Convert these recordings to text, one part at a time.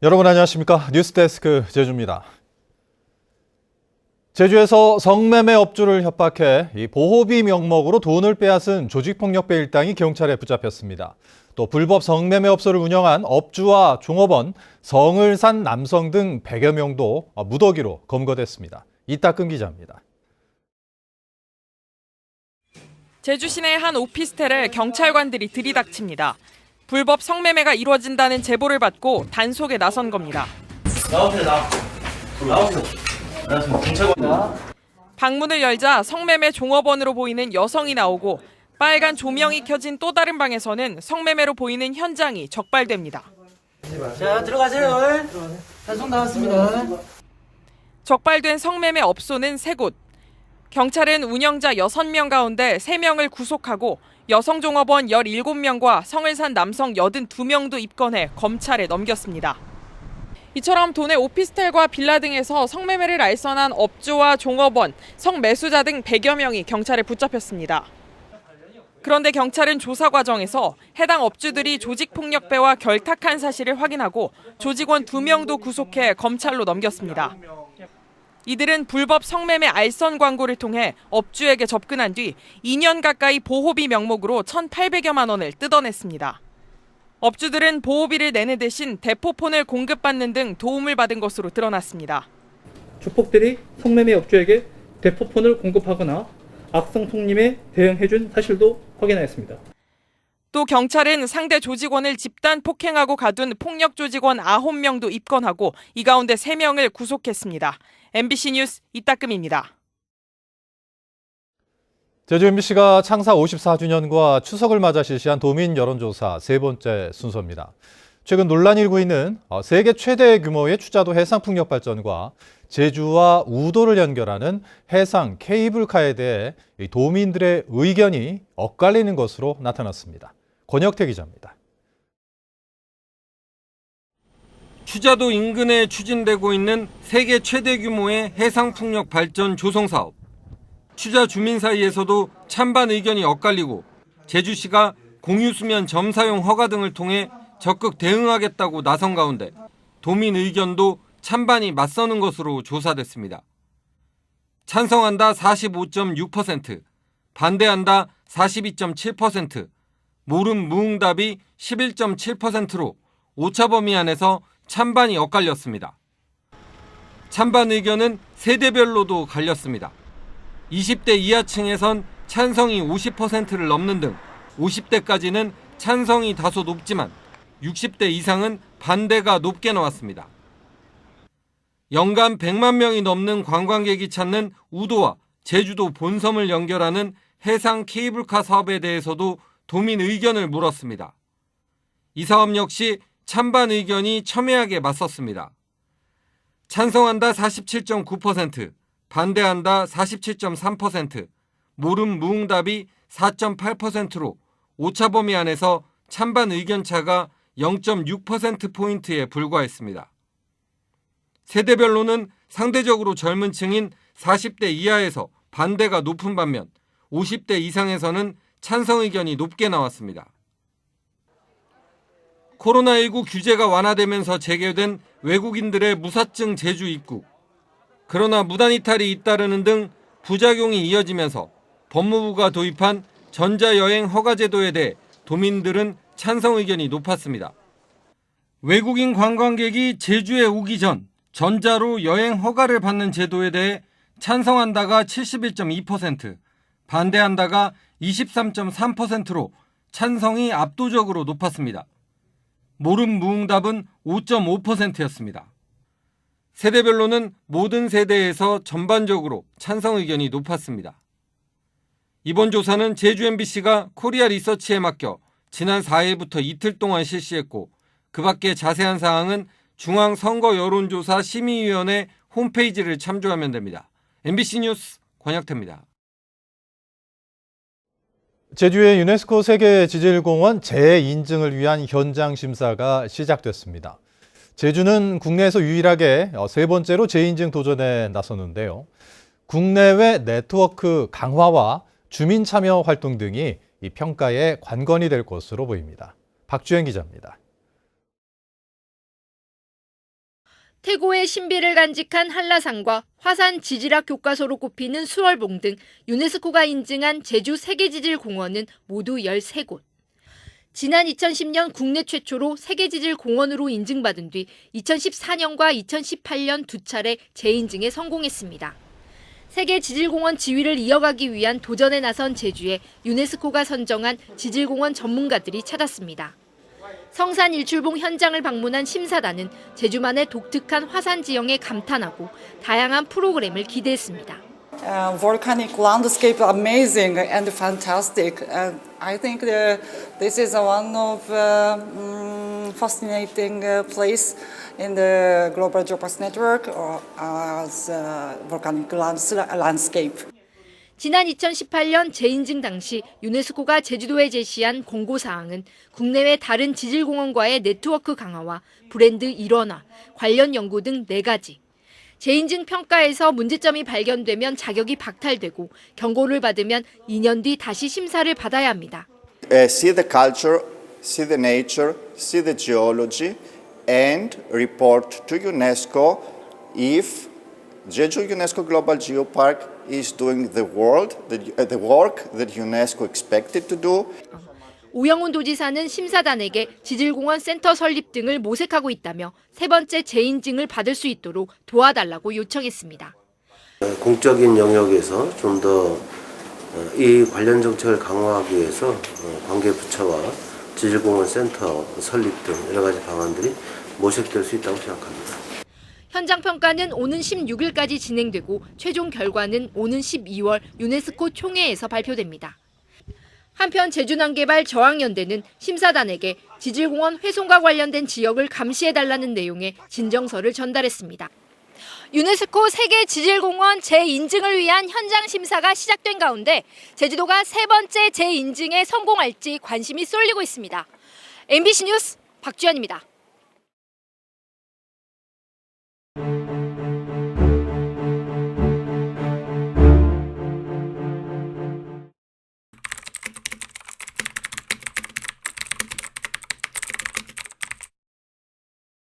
여러분 안녕하십니까? 뉴스데스크 제주입니다. 제주에서 성매매 업주를 협박해 이 보호비 명목으로 돈을 빼앗은 조직폭력배 일당이 경찰에 붙잡혔습니다. 또 불법 성매매 업소를 운영한 업주와 종업원, 성을 산 남성 등 100여 명도 무더기로 검거됐습니다. 이따금 기자입니다. 제주 시내 한 오피스텔에 경찰관들이 들이닥칩니다. 불법 성매매가 이루어진다는 제보를 받고 단속에 나선 겁니다. 나오세요. 나 지금 경찰관이야. 방문을 열자 성매매 종업원으로 보이는 여성이 나오고 빨간 조명이 켜진 또 다른 방에서는 성매매로 보이는 현장이 적발됩니다. 자, 들어가세요. 단속 나왔습니다. 적발된 성매매 업소는 3곳. 경찰은 운영자 6명 가운데 3명을 구속하고 여성 종업원 17명과 성을 산 남성 82명도 입건해 검찰에 넘겼습니다. 이처럼 도내 오피스텔과 빌라 등에서 성매매를 알선한 업주와 종업원, 성매수자 등 100여 명이 경찰에 붙잡혔습니다. 그런데 경찰은 조사 과정에서 해당 업주들이 조직폭력배와 결탁한 사실을 확인하고 조직원 2명도 구속해 검찰로 넘겼습니다. 이들은 불법 성매매 알선 광고를 통해 업주에게 접근한 뒤 2년 가까이 보호비 명목으로 1,800여만 원을 뜯어냈습니다. 업주들은 보호비를 내는 대신 대포폰을 공급받는 등 도움을 받은 것으로 드러났습니다. 조폭들이 성매매 업주에게 대포폰을 공급하거나 악성 속림에 대응해준 사실도 확인하였습니다. 또 경찰은 상대 조직원을 집단 폭행하고 가둔 폭력 조직원 9명도 입건하고 이 가운데 3명을 구속했습니다. MBC 뉴스 이따금입니다. 제주 MBC가 창사 54주년과 추석을 맞아 실시한 도민 여론조사 3번째 순서입니다. 최근 논란이 일고 있는 세계 최대 규모의 추자도 해상 풍력 발전과 제주와 우도를 연결하는 해상 케이블카에 대해 도민들의 의견이 엇갈리는 것으로 나타났습니다. 권혁태 기자입니다. 추자도 인근에 추진되고 있는 세계 최대 규모의 해상풍력 발전 조성 사업. 추자 주민 사이에서도 찬반 의견이 엇갈리고 제주시가 공유수면 점사용 허가 등을 통해 적극 대응하겠다고 나선 가운데 도민 의견도 찬반이 맞서는 것으로 조사됐습니다. 찬성한다 45.6%, 반대한다 42.7%, 모름 무응답이 11.7%로 오차 범위 안에서 찬반이 엇갈렸습니다. 찬반 의견은 세대별로도 갈렸습니다. 20대 이하층에선 찬성이 50%를 넘는 등 50대까지는 찬성이 다소 높지만 60대 이상은 반대가 높게 나왔습니다. 연간 100만 명이 넘는 관광객이 찾는 우도와 제주도 본섬을 연결하는 해상 케이블카 사업에 대해서도 도민 의견을 물었습니다. 이 사업 역시 찬반 의견이 첨예하게 맞섰습니다. 찬성한다 47.9%, 반대한다 47.3%, 모름 무응답이 4.8%로 오차 범위 안에서 찬반 의견 차가 0.6%포인트에 불과했습니다. 세대별로는 상대적으로 젊은 층인 40대 이하에서 반대가 높은 반면 50대 이상에서는 찬성 의견이 높게 나왔습니다. 코로나19 규제가 완화되면서 재개된 외국인들의 무사증 제주 입국. 그러나 무단 이탈이 잇따르는 등 부작용이 이어지면서 법무부가 도입한 전자여행 허가 제도에 대해 도민들은 찬성 의견이 높았습니다. 외국인 관광객이 제주에 오기 전 전자로 여행 허가를 받는 제도에 대해 찬성한다가 71.2%, 반대한다가 23.3%로 찬성이 압도적으로 높았습니다. 모름 무응답은 5.5%였습니다. 세대별로는 모든 세대에서 전반적으로 찬성 의견이 높았습니다. 이번 조사는 제주 MBC가 코리아 리서치에 맡겨 지난 4일부터 이틀 동안 실시했고 그 밖에 자세한 사항은 중앙선거여론조사 심의위원회 홈페이지를 참조하면 됩니다. MBC 뉴스 권혁태입니다. 제주의 유네스코 세계지질공원 재인증을 위한 현장 심사가 시작됐습니다. 제주는 국내에서 유일하게 3번째로 재인증 도전에 나섰는데요. 국내외 네트워크 강화와 주민 참여 활동 등이 이 평가의 관건이 될 것으로 보입니다. 박주영 기자입니다. 태고의 신비를 간직한 한라산과 화산 지질학 교과서로 꼽히는 수월봉 등 유네스코가 인증한 제주 세계지질공원은 모두 13곳. 지난 2010년 국내 최초로 세계지질공원으로 인증받은 뒤 2014년과 2018년 두 차례 재인증에 성공했습니다. 세계지질공원 지위를 이어가기 위한 도전에 나선 제주에 유네스코가 선정한 지질공원 전문가들이 찾았습니다. 성산 일출봉 현장을 방문한 심사단은 제주만의 독특한 화산 지형에 감탄하고 다양한 프로그램을 기대했습니다. Volcanic landscape amazing and fantastic. I think this is one of fascinating place in the Global Geoparks Network as volcanic landscape. 지난 2018년 재인증 당시 유네스코가 제주도에 제시한 공고사항은 국내외 다른 지질공원과의 네트워크 강화와 브랜드 일원화, 관련 연구 등 4가지. 재인증 평가에서 문제점이 발견되면 자격이 박탈되고 경고를 받으면 2년 뒤 다시 심사를 받아야 합니다. See the culture, see the nature, see the geology and report to UNESCO if Jeju UNESCO Global Geopark is doing the work that UNESCO expected to do. 오영훈 도지사는 심사단에게 지질공원 센터 설립 등을 모색하고 있다며 세 번째 재인증을 받을 수 있도록 도와달라고 요청했습니다. 공적인 영역에서 좀 더 이 관련 정책을 강화하기 위해서 관계 부처와 지질공원 센터 설립 등 여러 가지 방안들이 모색될 수 있다고 생각합니다. 현장 평가는 오는 16일까지 진행되고 최종 결과는 오는 12월 유네스코 총회에서 발표됩니다. 한편 제주난개발 저항연대는 심사단에게 지질공원 훼손과 관련된 지역을 감시해달라는 내용의 진정서를 전달했습니다. 유네스코 세계지질공원 재인증을 위한 현장 심사가 시작된 가운데 제주도가 세 번째 재인증에 성공할지 관심이 쏠리고 있습니다. MBC 뉴스 박주연입니다.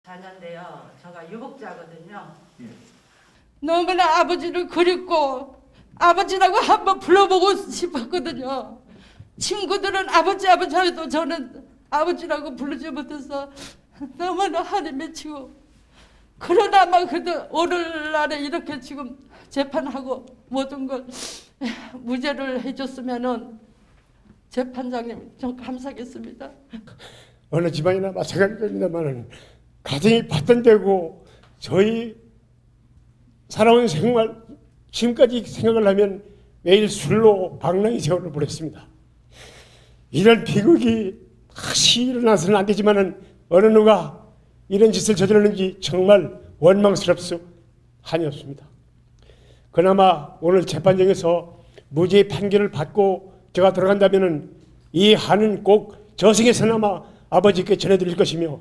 자녀인데요. 제가 유복자거든요. 너무나 아버지를 그립고 아버지라고 한번 불러보고 싶었거든요. 친구들은 아버지 해도 저는 아버지라고 부르지 못해서 너무나 한이 맺히고 그러나마 그래도 오늘날에 이렇게 지금 재판하고 모든 걸 무죄를 해줬으면은 재판장님 좀 감사하겠습니다. 어느 집안이나 마찬가지입니다만은 가정이 발전되고 저희 살아온 생활 지금까지 생각을 하면 매일 술로 방랑이 세월을 보냈습니다. 이런 비극이 다시 일어나서는 안 되지만은 어느 누가 이런 짓을 저질렀는지 정말 원망스럽소 한이 없습니다. 그나마 오늘 재판정에서 무죄 판결을 받고 제가 들어간다면은 이 한은 꼭 저승에서나마 아버지께 전해드릴 것이며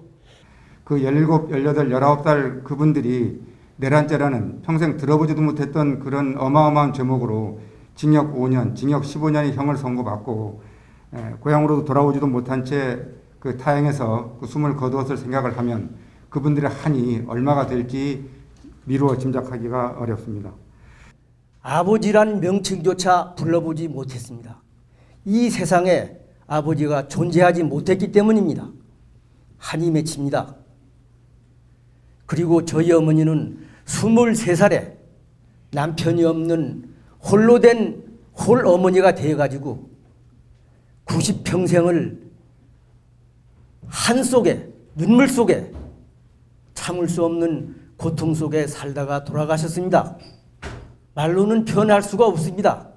그 17, 18, 19살 그분들이 내란죄라는 평생 들어보지도 못했던 그런 어마어마한 제목으로 징역 5년, 징역 15년의 형을 선고받고 고향으로도 돌아오지도 못한 채 그 타행에서 그 숨을 거두었을 생각을 하면 그분들의 한이 얼마가 될지 미루어 짐작하기가 어렵습니다. 아버지란 명칭조차 불러보지 못했습니다. 이 세상에 아버지가 존재하지 못했기 때문입니다. 한이 맺힙니다. 그리고 저희 어머니는 23살에 남편이 없는 홀로 된 홀어머니가 되어가지고 90평생을 한 속에 눈물 속에 참을 수 없는 고통 속에 살다가 돌아가셨습니다. 말로는 표현할 수가 없습니다.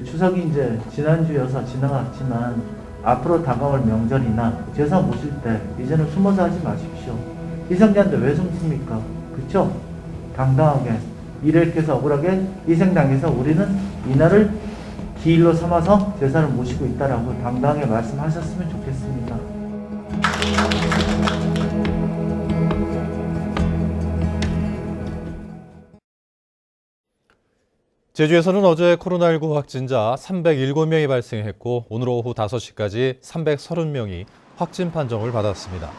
추석이 이제 지난주여서 지나갔지만 앞으로 다가올 명절이나 제사 모실 때 이제는 숨어서 하지 마십시오. 희생자인데 왜 숨습니까? 그렇죠? 당당하게 이렇게 해서 억울하게 희생당해서 우리는 이날을 기일로 삼아서 제사를 모시고 있다라고 당당하게 말씀하셨으면 좋겠습니다. 제주에서는 어제 코로나19 확진자 307명이 발생했고 오늘 오후 5시까지 330명이 확진 판정을 받았습니다.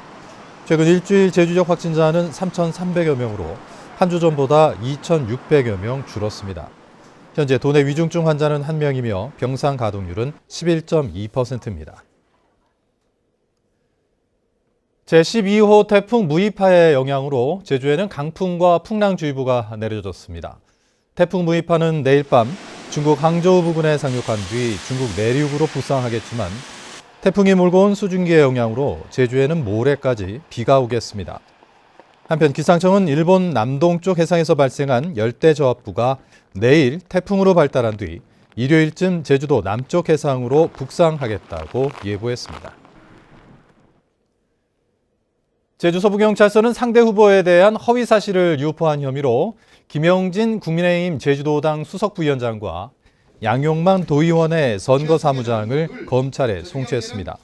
최근 일주일 제주 지역 확진자는 3,300여 명으로 한 주 전보다 2,600여 명 줄었습니다. 현재 도내 위중증 환자는 1명이며 병상 가동률은 11.2%입니다. 제12호 태풍 무이파의 영향으로 제주에는 강풍과 풍랑주의보가 내려졌습니다. 태풍 무이파는 내일 밤 중국 항저우 부근에 상륙한 뒤 중국 내륙으로 북상하겠지만 태풍이 몰고 온 수증기의 영향으로 제주에는 모레까지 비가 오겠습니다. 한편 기상청은 일본 남동쪽 해상에서 발생한 열대저압부가 내일 태풍으로 발달한 뒤 일요일쯤 제주도 남쪽 해상으로 북상하겠다고 예보했습니다. 제주 서부경찰서는 상대 후보에 대한 허위 사실을 유포한 혐의로 김영진 국민의힘 제주도당 수석부위원장과 양용만 도의원의 선거사무장을 검찰에 송치했습니다.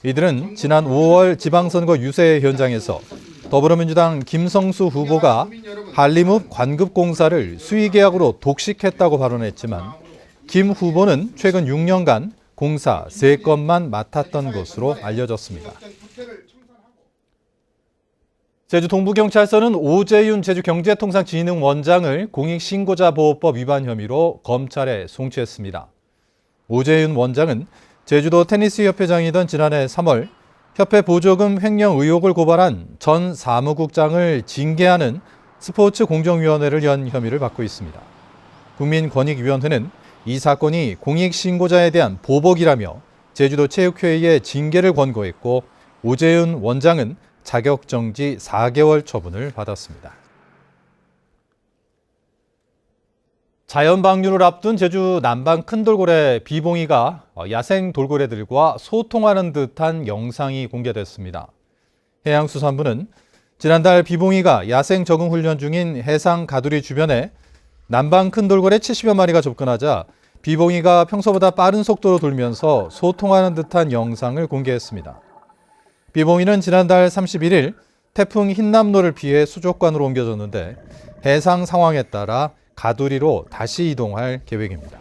이들은 지난 5월 지방선거 유세 현장에서 더불어민주당 김성수 후보가 한림읍 관급공사를 수의계약으로 독식했다고 발언했지만 김 후보는 최근 6년간 공사 3건만 맡았던 것으로 알려졌습니다. 제주 동부경찰서는 오재윤 제주경제통상진흥원장을 공익신고자보호법 위반 혐의로 검찰에 송치했습니다. 오재윤 원장은 제주도 테니스협회장이던 지난해 3월 협회 보조금 횡령 의혹을 고발한 전 사무국장을 징계하는 스포츠 공정위원회를 연 혐의를 받고 있습니다. 국민권익위원회는 이 사건이 공익신고자에 대한 보복이라며 제주도 체육회의에 징계를 권고했고 오재윤 원장은 자격정지 4개월 처분을 받았습니다. 자연 방류를 앞둔 제주 남방 큰 돌고래 비봉이가 야생 돌고래들과 소통하는 듯한 영상이 공개됐습니다. 해양수산부는 지난달 비봉이가 야생 적응 훈련 중인 해상 가두리 주변에 남방 큰 돌고래 70여 마리가 접근하자 비봉이가 평소보다 빠른 속도로 돌면서 소통하는 듯한 영상을 공개했습니다. 비봉이는 지난달 31일 태풍 흰남노를 피해 수족관으로 옮겨졌는데 해상 상황에 따라 가두리로 다시 이동할 계획입니다.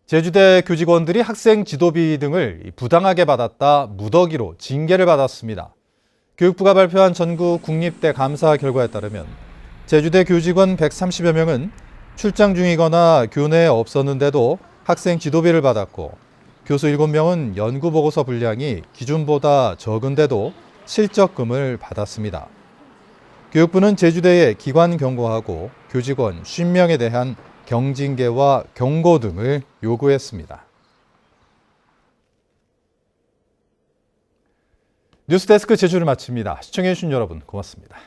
제주대 교직원들이 학생 지도비 등을 부당하게 받았다 무더기로 징계를 받았습니다. 교육부가 발표한 전국 국립대 감사 결과에 따르면 제주대 교직원 130여 명은 출장 중이거나 교내에 없었는데도 학생 지도비를 받았고 교수 7명은 연구보고서 분량이 기준보다 적은데도 실적금을 받았습니다. 교육부는 제주대에 기관 경고하고 교직원 50명에 대한 경징계와 경고 등을 요구했습니다. 뉴스데스크 제주를 마칩니다. 시청해주신 여러분 고맙습니다.